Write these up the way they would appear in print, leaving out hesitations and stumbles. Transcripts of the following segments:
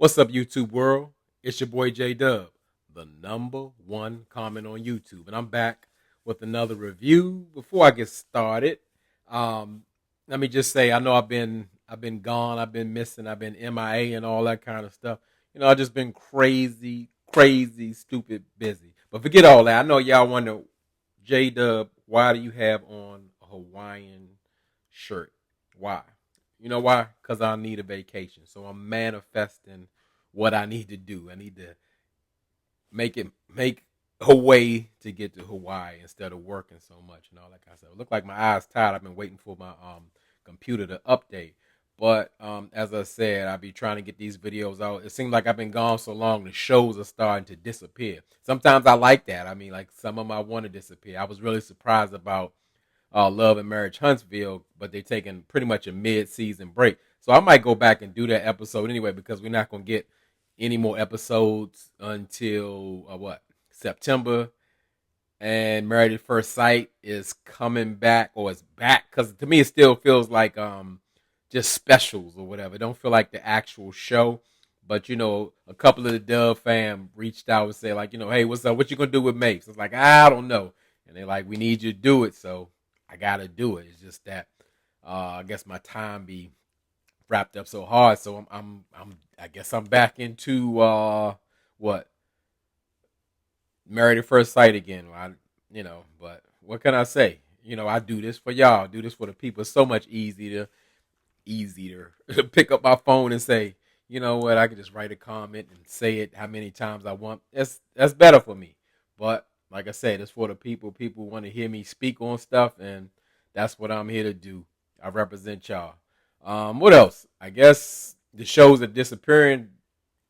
What's up, YouTube world? It's your boy J Dub, the number one comment on YouTube, and I'm back with another review. Before I get started, um, let me just say I know I've been gone, I've been missing, I've been MIA and all that kind of stuff. I've just been crazy, stupid busy. But forget all that. I know y'all wonder, J Dub, why do you have on a Hawaiian shirt? Why? You know why? Because I need a vacation. So I'm manifesting what I need to do. I need to make a way to get to Hawaii instead of working so much and all that kind of stuff. It look like my eyes tired. I've been waiting for my computer to update. But as I said, I'll be trying to get these videos out. It seems like I've been gone so long, the shows are starting to disappear. Sometimes I like that. I mean, like some of them I want to disappear. I was really surprised about Love and Marriage Huntsville, but they're taking pretty much a mid-season break. So I might go back and do that episode anyway because we're not going to get any more episodes until what, September. And Married at First Sight is coming back, or it's back, because to me it still feels like just specials or whatever. It don't feel like the actual show. But a couple of the Dove fam reached out and said, like, hey, what's up? What you gonna do with Mapes? It's like, I don't know. And they're like, we need you to do it. So I gotta do it. It's just that I guess my time be wrapped up so hard. So I guess I'm back into what, Married at First Sight again. But what can I say? I do this for y'all. I do this for the people. It's so much easier to pick up my phone and say, you know what, I can just write a comment and say it how many times I want. That's better for me. But like I said, it's for the people. People want to hear me speak on stuff, and that's what I'm here to do. I represent y'all. What else? I guess the shows are disappearing.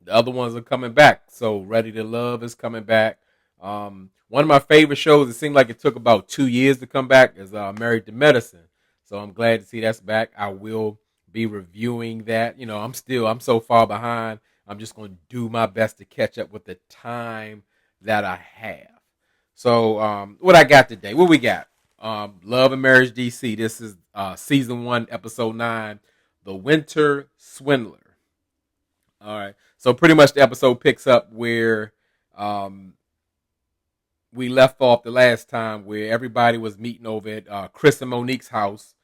The other ones are coming back. So Ready to Love is coming back. One of my favorite shows, it seemed like it took about 2 years to come back, is Married to Medicine. So I'm glad to see that's back. I will be reviewing that. I'm so far behind. I'm just going to do my best to catch up with the time that I have. So what I got today, what we got? Love and Marriage DC. This is season 1, episode 9, The Winter Swindler. All right. So pretty much the episode picks up where we left off the last time, where everybody was meeting over at Chris and Monique's house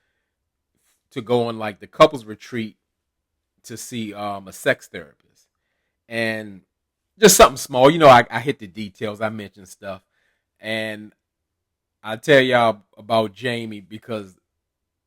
to go on like the couples retreat to see a sex therapist. And just something small. I hit the details. I mentioned stuff. And I tell y'all about Jamie because,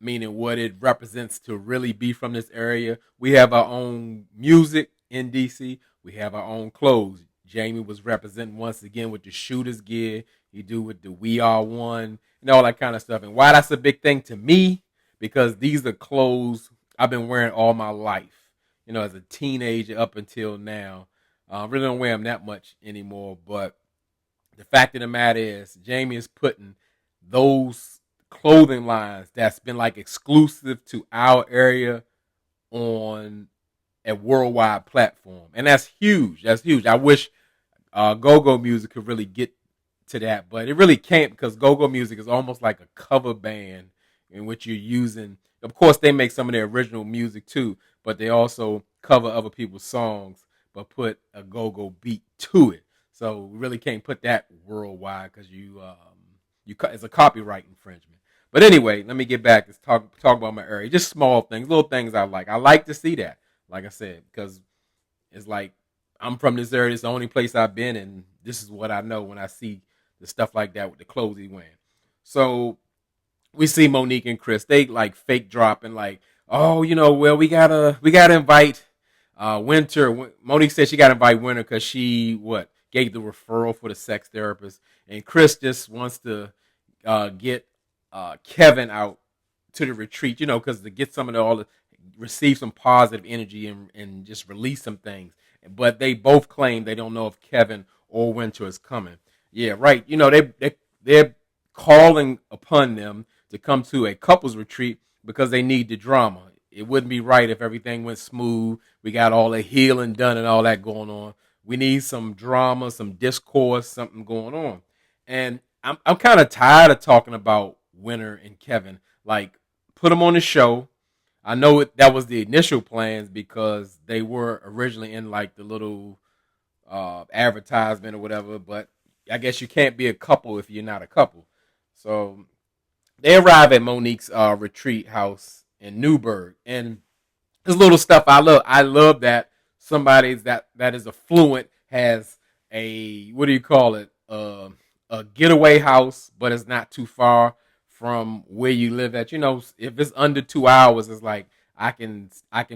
meaning what it represents to really be from this area. We have our own music in DC. We have our own clothes. Jamie was representing once again with the shooter's gear. He do with the We Are One and all that kind of stuff. And why that's a big thing to me, because these are clothes I've been wearing all my life. As a teenager up until now. Really don't wear them that much anymore. But the fact of the matter is, Jamie is putting those clothing lines that's been like exclusive to our area on a worldwide platform. And that's huge. That's huge. I wish go-go music could really get to that, but it really can't, because go-go music is almost like a cover band in which you're using. Of course, they make some of their original music too, but they also cover other people's songs, but put a go-go beat to it. So we really can't put that worldwide because it's a copyright infringement. But anyway, let me get back. Let's talk about my area. Just small things, little things I like. I like to see that, like I said, because it's like I'm from this area. It's the only place I've been, and this is what I know when I see the stuff like that with the clothes he's wearing. So we see Monique and Chris. They like fake dropping, like, oh, well, we gotta invite Winter. Monique said she gotta invite Winter because she gave the referral for the sex therapist, and Chris just wants to get Kevin out to the retreat, because to get some of receive some positive energy and just release some things. But they both claim they don't know if Kevin or Winter is coming. Yeah, right. They're calling upon them to come to a couples retreat because they need the drama. It wouldn't be right if everything went smooth. We got all the healing done and all that going on. We need some drama, some discourse, something going on. And I'm kind of tired of talking about Winter and Kevin. Like, put them on the show. I know that was the initial plans because they were originally in like the little advertisement or whatever. But I guess you can't be a couple if you're not a couple. So they arrive at Monique's retreat house in Newburgh, and this little stuff I love. I love that somebody that is affluent has a, what do you call it? A getaway house, but it's not too far from where you live at. You know, if it's under 2 hours, it's like I can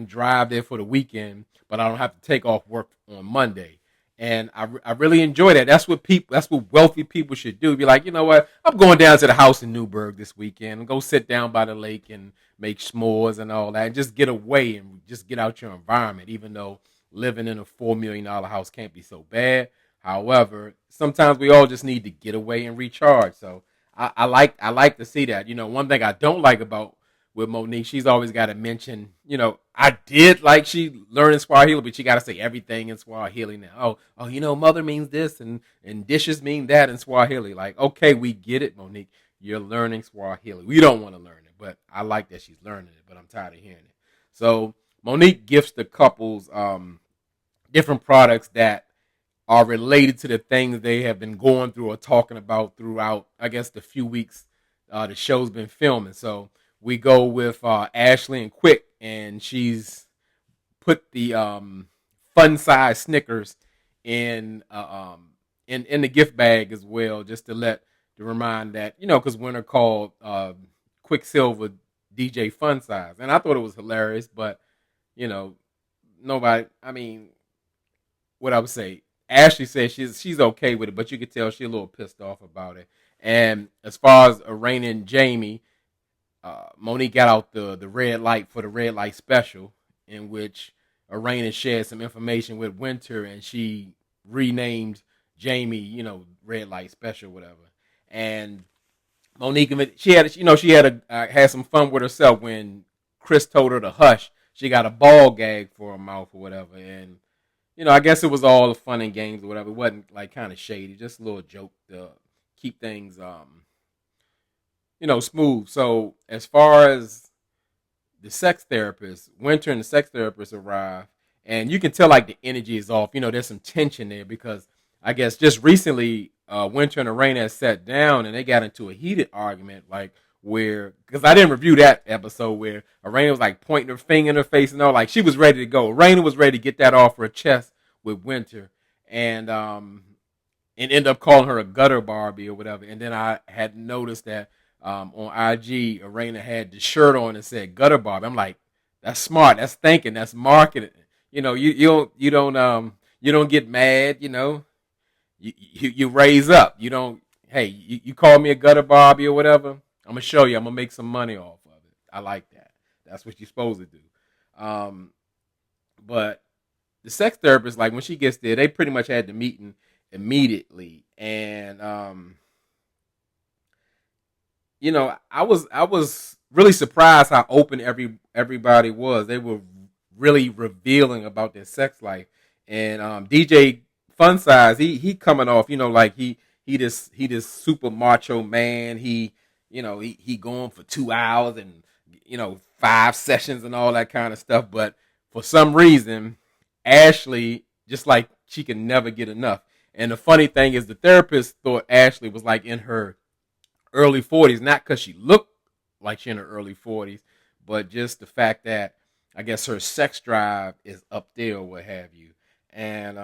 drive there for the weekend, but I don't have to take off work on Monday. And I really enjoy that. That's what wealthy people should do. Be like, you know what? I'm going down to the house in Newburgh this weekend and go sit down by the lake and make s'mores and all that, and just get away and just get out your environment. Even though living in a $4 million house can't be so bad. However, sometimes we all just need to get away and recharge. So I like to see that. You know, one thing I don't like about with Monique, she's always got to mention, you know, I did like she learning Swahili, but she got to say everything in Swahili now. Oh, you know, mother means this and dishes mean that in Swahili. Like, okay, we get it, Monique. You're learning Swahili. We don't want to learn it, but I like that she's learning it, but I'm tired of hearing it. So Monique gifts the couples different products that are related to the things they have been going through or talking about throughout, I guess, the few weeks the show's been filming. So we go with Ashley and Quick, and she's put the fun size Snickers in in the gift bag as well, just to remind that, you know, because Winter called Quicksilver DJ Fun Size, and I thought it was hilarious, but you know, nobody. I mean, what I would say, Ashley says she's okay with it, but you could tell she's a little pissed off about it. And as far as Raina and Jamie, Monique got out the red light for the red light special, in which Raina shared some information with Winter, and she renamed Jamie, you know, red light special, whatever. And Monique, had some fun with herself when Chris told her to hush. She got a ball gag for her mouth or whatever, and you know, I guess it was all the fun and games or whatever. It wasn't like kind of shady, just a little joke to keep things, smooth. So as far as the sex therapist, Winter and the sex therapist arrive, and you can tell like the energy is off. You know, there's some tension there because I guess just recently, Winter and Arena had sat down and they got into a heated argument, like where, because I didn't review that episode where Arena was like pointing her finger in her face and all, like she was ready to go. Arena was ready to get that off her chest with Winter, and end up calling her a gutter Barbie or whatever. And then I had noticed that on IG, Arena had the shirt on and said gutter Barbie. I'm like, that's smart. That's thinking. That's marketing. You know, you don't get mad. You know, you raise up. You don't. Hey, you call me a gutter Barbie or whatever. I'm gonna show you. I'm gonna make some money off of it. I like that. That's what you're supposed to do. But the sex therapist, like when she gets there, they pretty much had the meeting immediately, and I was really surprised how open everybody was. They were really revealing about their sex life, and DJ Fun Size, he coming off, like he this super macho man. He going for 2 hours and 5 sessions and all that kind of stuff. But for some reason, Ashley, just like, she can never get enough. And the funny thing is, the therapist thought Ashley was like in her early 40s, not because she looked like she in her early 40s, but just the fact that I guess her sex drive is up there or what have you. And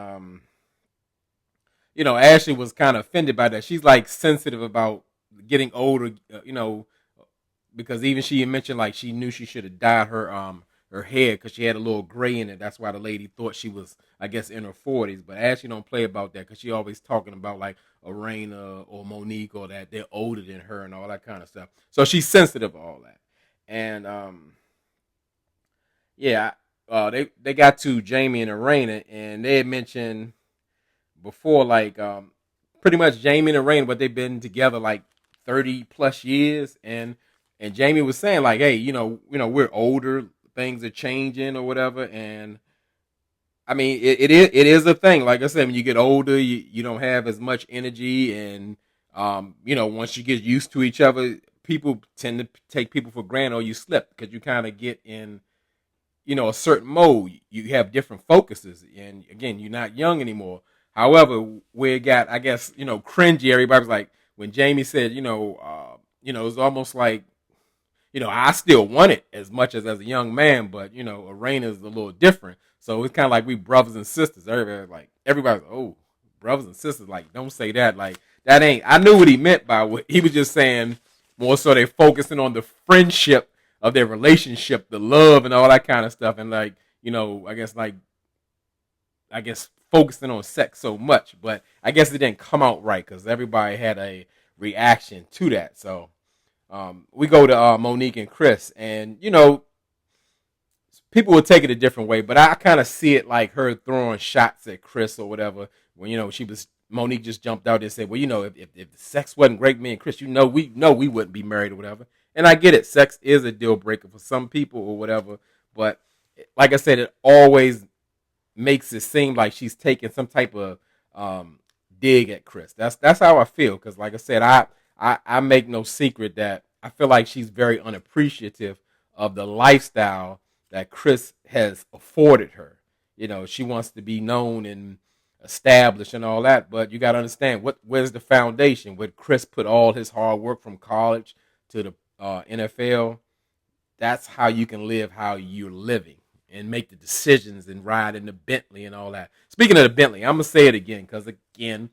Ashley was kind of offended by that. She's like sensitive about getting older, because even she mentioned like she knew she should have dyed her hair because she had a little gray in it. That's why the lady thought she was, I guess, in her 40s. But Ashley don't play about that because she always talking about like Arena or Monique or that they're older than her and all that kind of stuff. So she's sensitive to all that. And yeah, they got to Jamie and Arena, and they had mentioned before, like, pretty much Jamie and Arena, but they've been together like 30 plus years, and Jamie was saying like, hey, we're older, things are changing or whatever, and I mean, it is a thing. Like I said, when you get older, you don't have as much energy, and once you get used to each other, people tend to take people for granted, or you slip because you kind of get in, a certain mode. You have different focuses, and again, you're not young anymore. However, where it got, I guess, cringy, everybody was like, when Jamie said, it was almost like, I still want it as much as a young man, but Arena's a little different. So it's kind of like we brothers and sisters. Everybody's oh, brothers and sisters. Like, don't say that. Like, that ain't. I knew what he meant by what he was just saying. More so, they're focusing on the friendship of their relationship, the love, and all that kind of stuff. And like, I guess focusing on sex so much, but I guess it didn't come out right because everybody had a reaction to that. So we go to Monique and Chris, and people will take it a different way, but I kind of see it like her throwing shots at Chris or whatever. When Monique just jumped out and said, "Well, if the sex wasn't great, me and Chris, we wouldn't be married or whatever." And I get it, sex is a deal breaker for some people or whatever, but like I said, it always makes it seem like she's taking some type of dig at Chris. That's how I feel, because like I said, I make no secret that I feel like she's very unappreciative of the lifestyle that Chris has afforded her. She wants to be known and established and all that, but you got to understand where's the foundation. Where Chris put all his hard work from college to the NFL, that's how you can live how you're living and make the decisions and ride in the Bentley and all that. Speaking of the Bentley, I'm going to say it again because, again,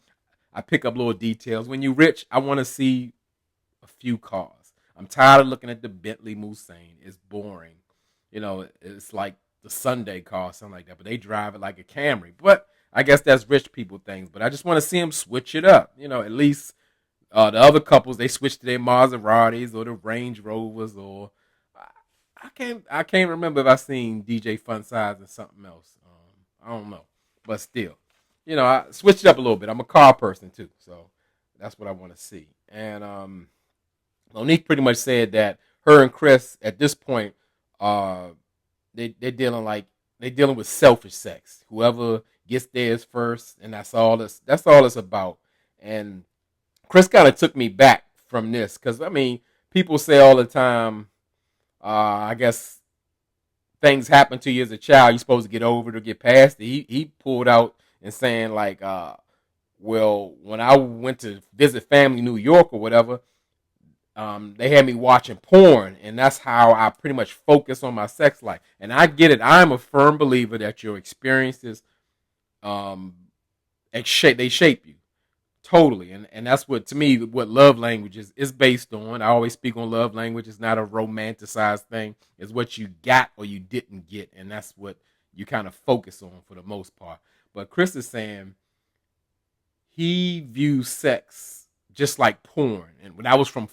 I pick up little details. When you're rich, I want to see a few cars. I'm tired of looking at the Bentley Mulsanne. It's boring. It's like the Sunday car or something like that, but they drive it like a Camry. But I guess that's rich people things. But I just want to see them switch it up. At least the other couples, they switch to their Maseratis or the Range Rovers, or I can't remember if I seen DJ Fun Size or something else. I don't know, but still, I switched it up a little bit. I'm a car person too, so that's what I want to see. And Monique pretty much said that her and Chris at this point, they're dealing with selfish sex. Whoever gets theirs first, and that's all it's about. And Chris kind of took me back from this because people say all the time, I guess things happen to you as a child. You're supposed to get over it or get past it. He pulled out and saying like, well, when I went to visit family in New York or whatever, they had me watching porn, and that's how I pretty much focus on my sex life. And I get it. I'm a firm believer that your experiences, they shape you totally. And that's what, to me, what love language is based on. I always speak on love language. It's not a romanticized thing. It's what you got or you didn't get, and that's what you kind of focus on for the most part. But Chris is saying he views sex just like porn. And when I was from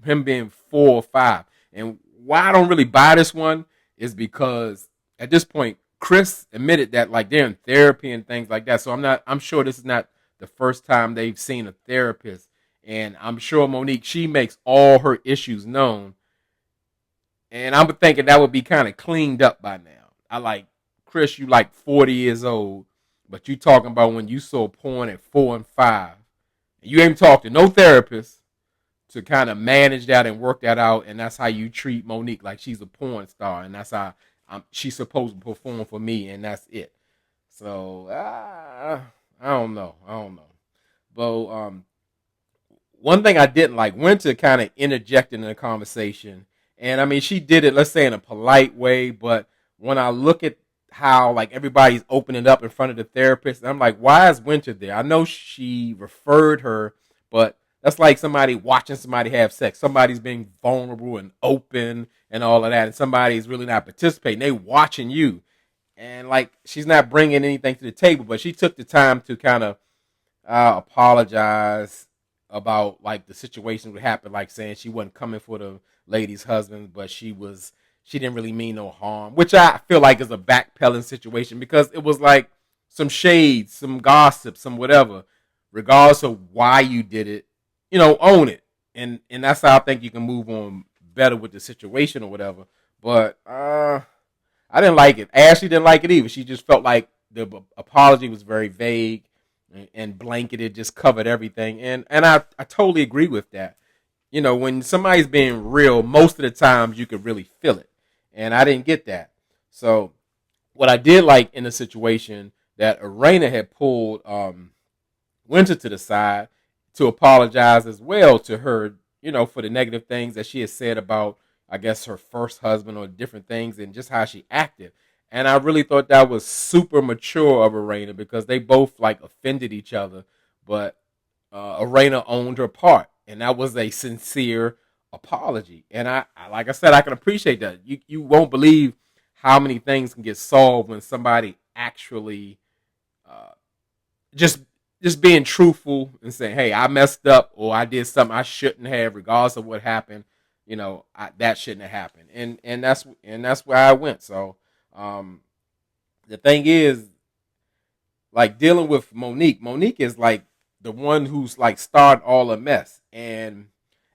him being 4 or 5. And why I don't really buy this one is because at this point, Chris admitted that like they're in therapy and things like that. So I'm sure this is not the first time they've seen a therapist. And I'm sure Monique, she makes all her issues known. And I'm thinking that would be kind of cleaned up by now. I like, Chris, you like 40 years old, but you talking about when you saw porn at 4 and 5. And you ain't talked to no therapist to kind of manage that and work that out, and that's how you treat Monique like she's a porn star, and that's how she's supposed to perform for me, and that's it. So I don't know. But one thing I didn't like, Winter kind of interjected in the conversation, and she did it, let's say, in a polite way. But when I look at how like everybody's opening up in front of the therapist, I'm like, why is Winter there? I know she referred her, but that's like somebody watching somebody have sex. Somebody's being vulnerable and open and all of that, and somebody's really not participating. They watching you, and like she's not bringing anything to the table. But she took the time to kind of apologize about like the situation that happened, like saying she wasn't coming for the lady's husband, but she didn't really mean no harm, which I feel like is a backpedaling situation because it was like some shade, some gossip, some whatever, regardless of why you did it. Own it. And that's how I think you can move on better with the situation or whatever. But I didn't like it. Ashley didn't like it either. She just felt like the apology was very vague and blanketed, just covered everything. And I totally agree with that. when somebody's being real, most of the times you can really feel it. And I didn't get that. So what I did like in the situation that Arena had pulled Winter to the side to apologize as well to her, for the negative things that she had said about, I guess, her first husband or different things and just how she acted. And I really thought that was super mature of Arena because they both like offended each other, but Arena owned her part, and that was a sincere apology. And like I said, I can appreciate that. You won't believe how many things can get solved when somebody actually uh, just just being truthful and saying, "Hey, I messed up, or I did something I shouldn't have, regardless of what happened. That shouldn't have happened." And that's where I went. So um, the thing is, like dealing with Monique. Monique is like the one who's like started all the mess. And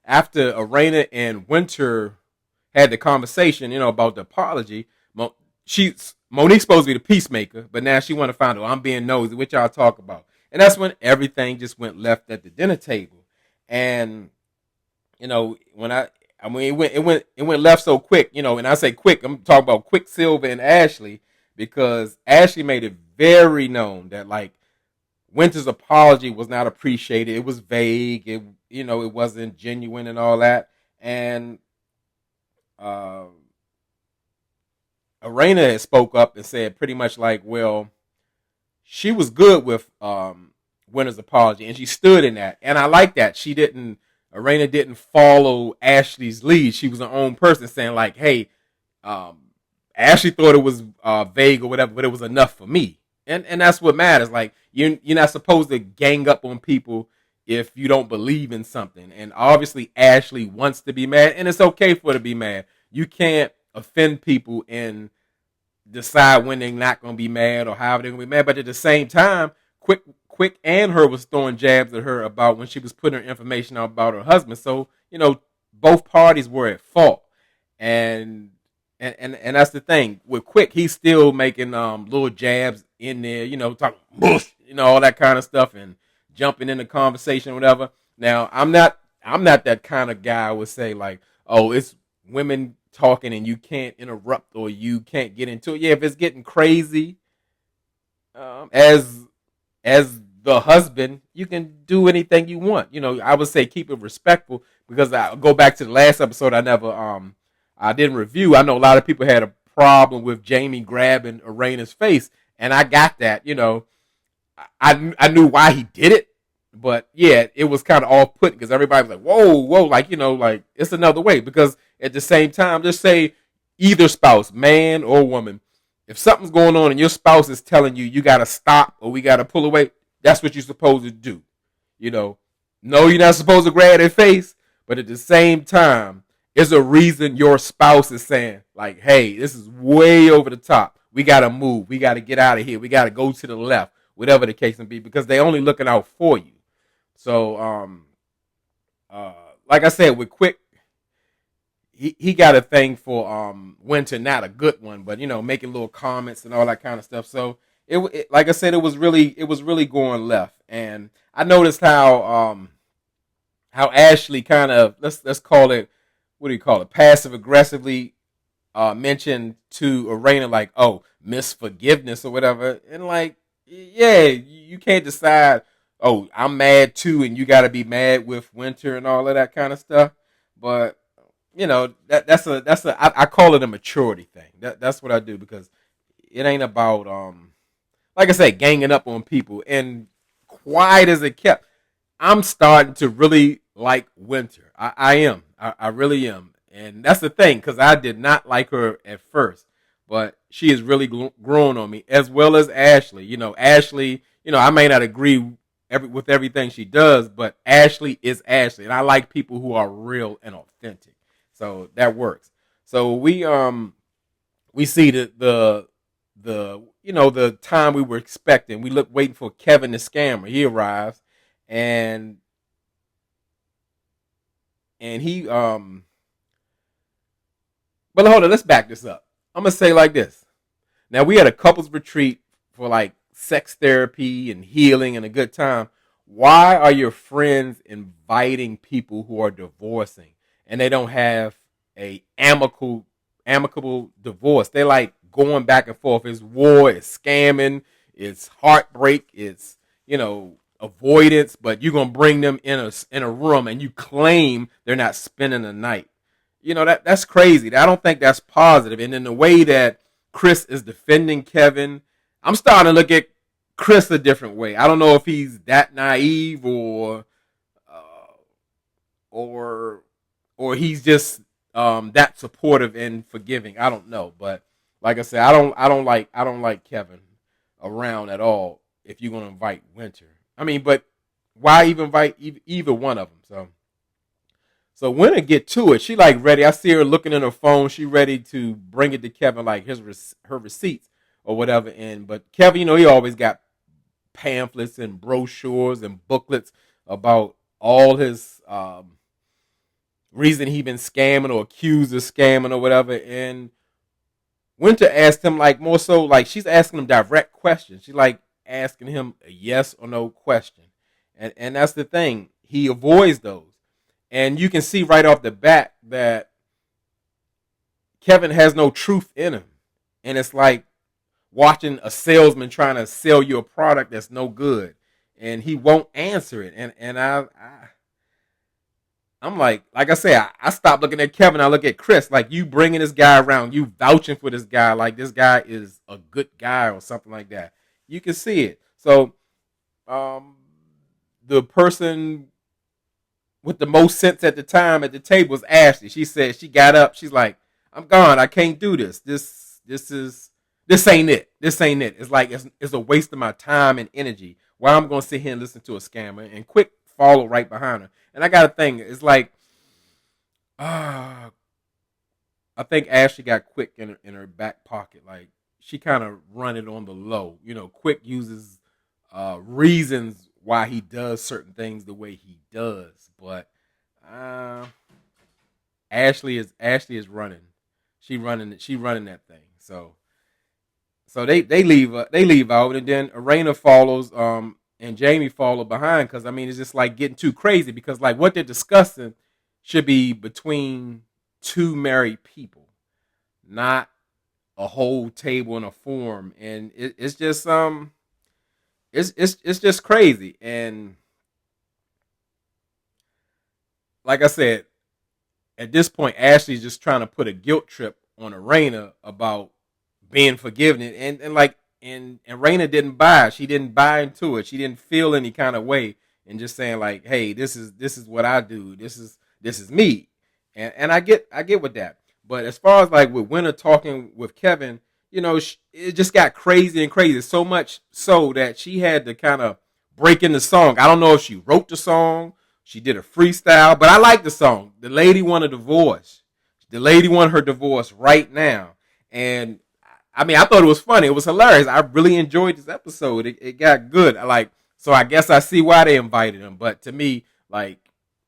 after Arena and Winter had the conversation, about the apology, Monique's supposed to be the peacemaker, but now she want to find out I'm being nosy, which y'all talk about. And that's when everything just went left at the dinner table. And when I mean it went left so quick, and I say quick, I'm talking about Quicksilver and Ashley, because Ashley made it very known that like Winter's apology was not appreciated. It was vague. It wasn't genuine and all that. And uh, Arena had spoke up and said pretty much like, well, she was good with Winter's apology, and she stood in that. And I like that Arena didn't follow Ashley's lead. She was her own person, saying like, hey, um, Ashley thought it was vague or whatever, but it was enough for me. And that's what matters. Like you're not supposed to gang up on people if you don't believe in something. And obviously Ashley wants to be mad, and it's okay for her to be mad. You can't offend people and decide when they're not going to be mad or how they're going to be mad. But at the same time, Quick and her was throwing jabs at her about when she was putting her information out about her husband. So both parties were at fault. And that's the thing with Quick. He's still making little jabs in there, talking bush, all that kind of stuff, and jumping in the conversation, or whatever. Now I'm not that kind of guy. I would say like, oh, it's women talking and you can't interrupt or you can't get into it. Yeah, if it's getting crazy, as the husband, you can do anything you want. I would say keep it respectful, because I go back to the last episode. I didn't review. I know a lot of people had a problem with Jamie grabbing Arena's face, and I got that. I knew why he did it, but yeah, it was kind of off putting because everybody was like, "Whoa, whoa!" Like it's another way. Because at the same time, just say either spouse, man or woman, if something's going on and your spouse is telling you you got to stop or we got to pull away, that's what you're supposed to do. No, you're not supposed to grab their face, but at the same time, there's a reason your spouse is saying, like, hey, this is way over the top. We got to move. We got to get out of here. We got to go to the left, whatever the case may be, because they're only looking out for you. So, like I said, with Quick, he got a thing for Winter, not a good one, but making little comments and all that kind of stuff. So it like I said, it was really going left. And I noticed how Ashley kind of, let's call it, what do you call it, passive aggressively mentioned to Arena like, oh, miss forgiveness or whatever. And like, yeah, you can't decide, oh, I'm mad too, and you got to be mad with Winter and all of that kind of stuff. But I call it a maturity thing. That's what I do, because it ain't about like I said, ganging up on people. And quiet as it kept, I'm starting to really like Winter. I am. I really am. And that's the thing, because I did not like her at first, but she has really grown on me, as well as Ashley. Ashley, I may not agree with everything she does, but Ashley is Ashley, and I like people who are real and authentic. So that works. So we see the time we were expecting. We look waiting for Kevin the scammer. He arrives, and he but hold on, let's back this up. I'm gonna say like this. Now we had a couples retreat for like sex therapy and healing and a good time. why are your friends inviting people who are divorcing and they don't have a amicable divorce? They like going back and forth. It's war, it's scamming, it's heartbreak, it's avoidance. But you're gonna bring them in a room and you claim they're not spending the night. That's crazy. I don't think that's positive. And in the way that Chris is defending Kevin, I'm starting to look at Chris a different way. I don't know if he's that naive uh, or he's just that supportive and forgiving. I don't know, but like I said, I don't like Kevin around at all. If you're gonna invite Winter, I mean, but why even invite either one of them? So Winter get to it. She like ready. I see her looking in her phone. She ready to bring it to Kevin like her receipts or whatever. And but Kevin, he always got pamphlets and brochures and booklets about all his reason he been scamming or accused of scamming or whatever. And Winter asked him like more so like she's asking him direct questions. She's like asking him a yes or no question. And that's the thing. He avoids those. And you can see right off the bat that Kevin has no truth in him. And it's like watching a salesman trying to sell you a product that's no good. And he won't answer it. And I'm like I say, I stopped looking at Kevin. I look at Chris. Like, you bringing this guy around, you vouching for this guy, like this guy is a good guy or something like that. You can see it. So, the person with the most sense at the time at the table was Ashley. She said she got up. She's like, "I'm gone. I can't do this. This ain't it. This ain't it. It's like it's a waste of my time and energy. Why I'm gonna sit here and listen to a scammer?" And Quick followed right behind her. And I got a thing. It's like, I think Ashley got Quick in her back pocket. Like, she kind of run it on the low. Quick uses reasons why he does certain things the way he does, but Ashley is running. She running that thing. So they leave out, and then Arena follows, and Jamie follow behind, because I mean it's just like getting too crazy, because like what they're discussing should be between two married people, not a whole table in a forum, and it's just it's just crazy. And like I said, at this point, Ashley's just trying to put a guilt trip on Arena about being forgiven, and Raina didn't buy it. She didn't buy into it. She didn't feel any kind of way, and just saying like, "Hey, this is what I do. This is me," and I get with that. But as far as like with Winter talking with Kevin, it just got crazy and crazy. So much so that she had to kind of break in the song. I don't know if she wrote the song, she did a freestyle, but I like the song. The lady want a divorce. The lady want her divorce right now, and I mean, I thought it was funny. It was hilarious. I really enjoyed this episode. It got good. So I guess I see why they invited him. But to me, like,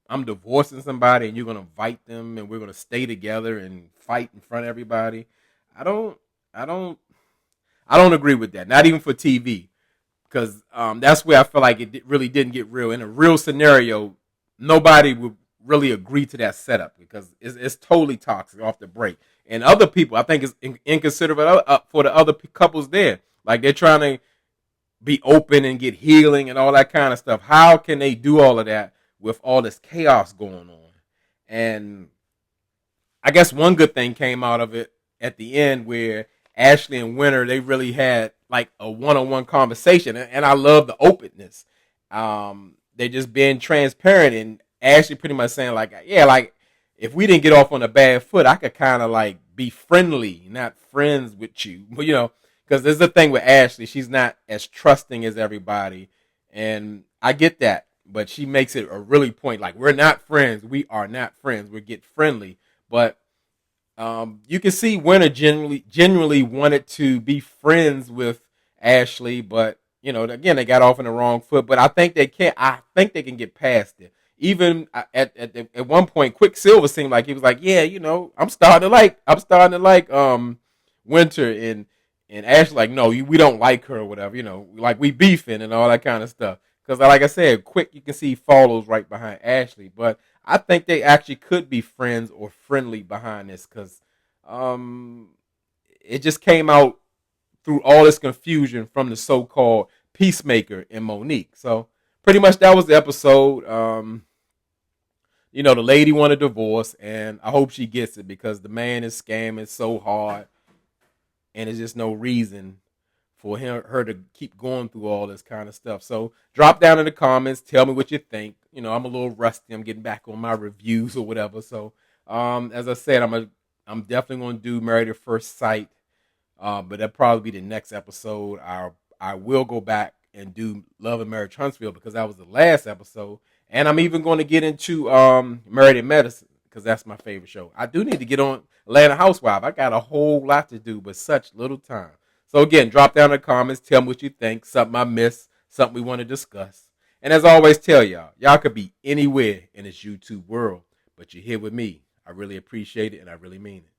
I'm divorcing somebody and you're gonna invite them and we're gonna stay together and fight in front of everybody. I don't, I don't, I don't agree with that. Not even for TV, because that's where I feel like it really didn't get real. In a real scenario, nobody would really agree to that setup, because it's totally toxic off the break. And other people, I think, is inconsiderate for the other couples there. Like, they're trying to be open and get healing and all that kind of stuff. How can they do all of that with all this chaos going on? And I guess one good thing came out of it at the end, where Ashley and Winter, they really had like a one-on-one conversation. And I love the openness. They just being transparent, and Ashley pretty much saying like, yeah, like, if we didn't get off on a bad foot, I could kind of like be friendly, not friends with you. But, because there's the thing with Ashley, she's not as trusting as everybody. And I get that. But she makes it a really point, like, we're not friends. We are not friends. We get friendly. But you can see Winter genuinely wanted to be friends with Ashley. But, again, they got off on the wrong foot. But I think they can. I think they can get past it. Even at one point, Quicksilver seemed like he was like, yeah, I'm starting to like Winter, and Ash like, no, we don't like her or whatever, like we beefing and all that kind of stuff. Because, like I said, Quick, you can see, follows right behind Ashley. But I think they actually could be friends or friendly behind this because um, it just came out through all this confusion from the so-called Peacemaker and Monique. So pretty much that was the episode. The lady wanted a divorce, and I hope she gets it because the man is scamming so hard, and there's just no reason for her to keep going through all this kind of stuff. So drop down in the comments, tell me what you think. I'm a little rusty. I'm getting back on my reviews or whatever. So as I said, I'm definitely going to do Married at First Sight, but that'll probably be the next episode. I will go back and do Love and Marriage Huntsville because that was the last episode. And I'm even going to get into Married at Medicine because that's my favorite show. I do need to get on Atlanta Housewife. I got a whole lot to do, but such little time. So again, drop down in the comments. Tell me what you think. Something I missed. Something we want to discuss. And as I always tell y'all could be anywhere in this YouTube world, but you're here with me. I really appreciate it, and I really mean it.